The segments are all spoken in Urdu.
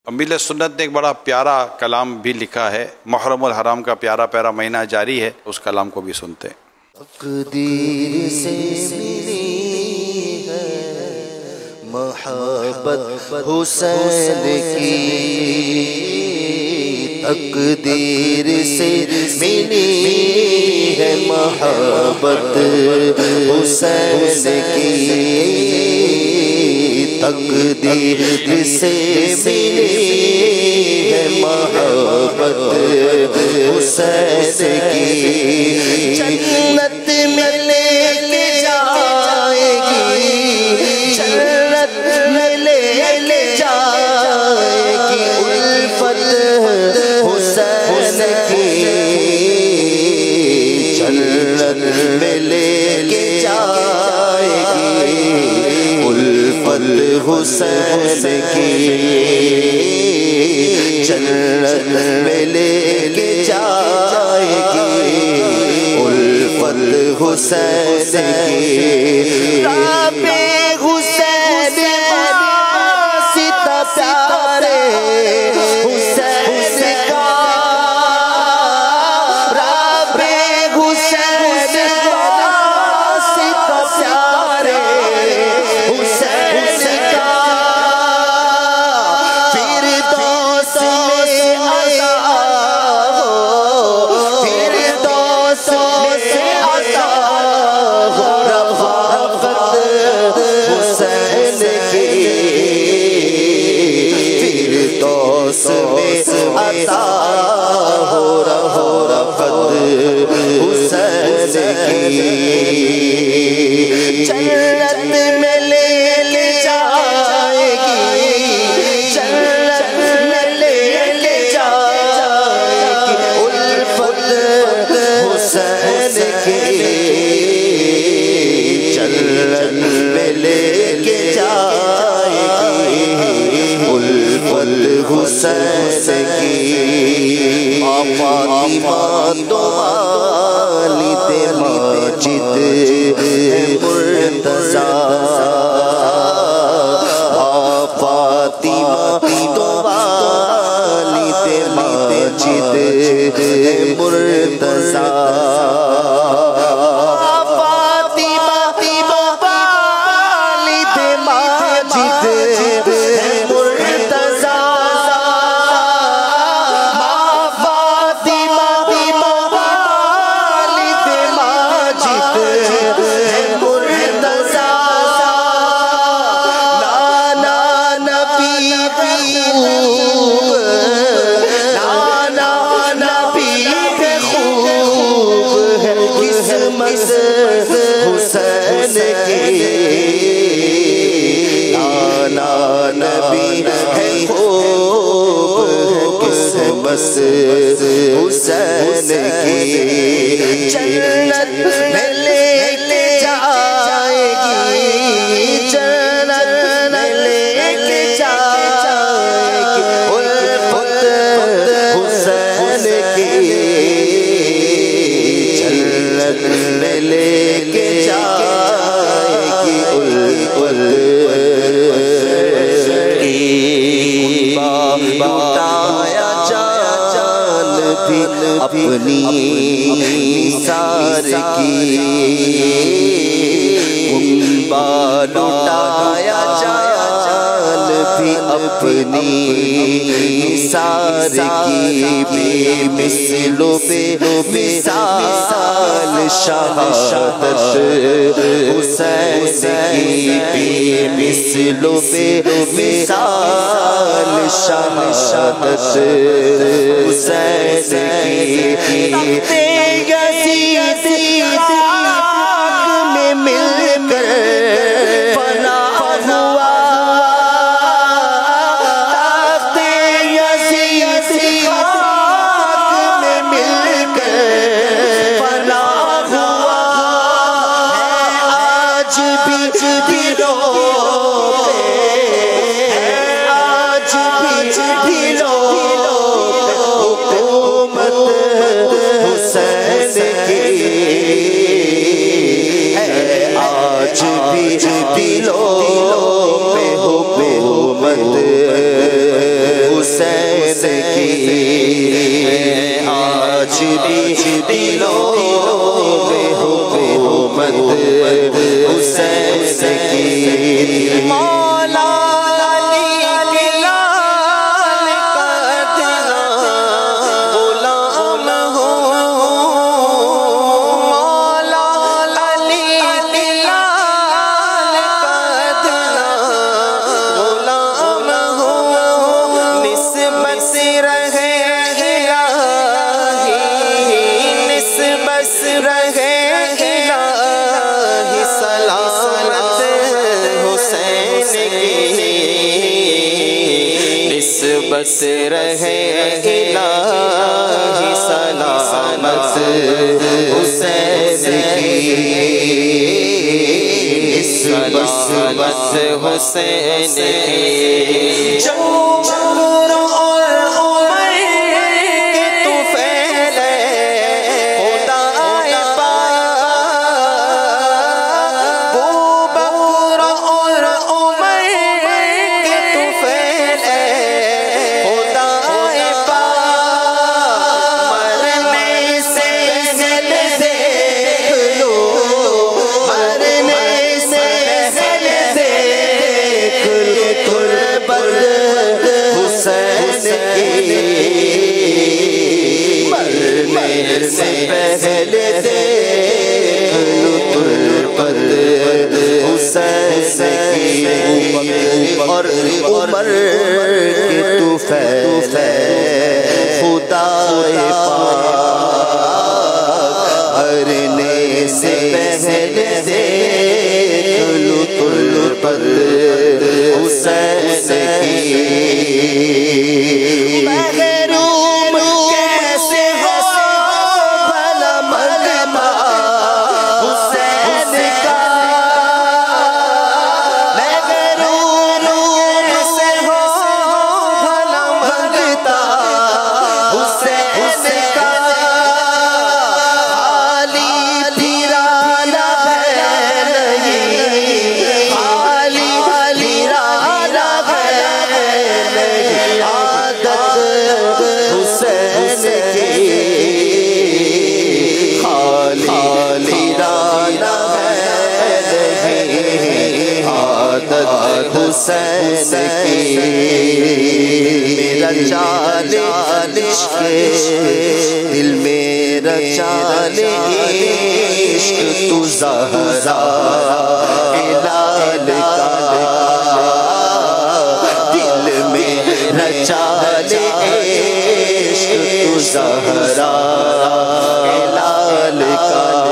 امیر سنت نے ایک بڑا پیارا کلام بھی لکھا ہے، محرم الحرام کا پیارا پیارا مہینہ جاری ہے، اس کلام کو بھی سنتے ہیں۔ تقدیر سے ملی ہے محبت حسین کی، تقدیر سے ملی ہے محبت حسین کی، تقدیر سے ملی ہے محبت حسین کی، جنت میں لے کے جائے گی، جنت میں لے جائے گی الفت حسین کی، جنت میں لے کے جائے گی الفت حسین کی، جنت میں لے کے جائے گی الفت حسین کی، رب حسین واسطہ پیارے حسین کا، رب حسین واسطہ پیارے حسین کا، فردوس میں عطا ہو، فردوس میں عطا ہو رفاقت حسین کی، فردوس میں عطا ہو رفاقت حسین کی، جنت میں لے جائے گی، جنت میں لے جائے گی الفت حسین کی، جنت میں لے کے جائے گی الفت حسین کی، فاطمہ تو والد ماجد مرتضیٰ، فاطمہ تو والد ماجد مرتضیٰ، فاطمہ والد ماجد مرتضیٰ، فاطمہ والد ماجد مرتضیٰ، نانا نبی خوب، نانا نبی خوب ہے قسمت حسین کی، نانا نبی ہے خوب ہے قسمت حسین کی، جنت میں لے جائے گی، جنت میں لے جائے گی الفت حسین کی، جنت میں لے کے جائے گی الفت کی، لوٹایا جان بھی اپنی نثار کی، لوٹایا جان بھی اپنی نثار کی، بے مثل و بے مثال شہادت حسین کی، بے مثل و بے مثال شہادت حسین کی، تخت یزید خاک میں مل کر فنا ہوا، تخت یزید خاک میں مل کر فنا ہوا، آج بھی روتے ہیں، آج بھی روتے حکومت حسین حسین کی آج بھی دلوں میں حکومت حسین کی مولا بس رہے الہی سلامت حسین کی سلامت حسین کی اور عمر کی طوفان خدا پاک مرنے سے پہلے دیکھ لو تربت حسین کی محروم کیسے ہو بھلا مغبا حسین کا حسین کی میرا چال عشق دل میرا چال عشق تو زہرا ہلال کا دل میرا چال عشق تو زہرا ہلال کا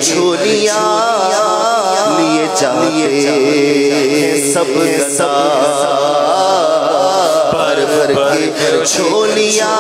چھولیاں لیے جاتے سب گدا بھر بھر کے چھولیاں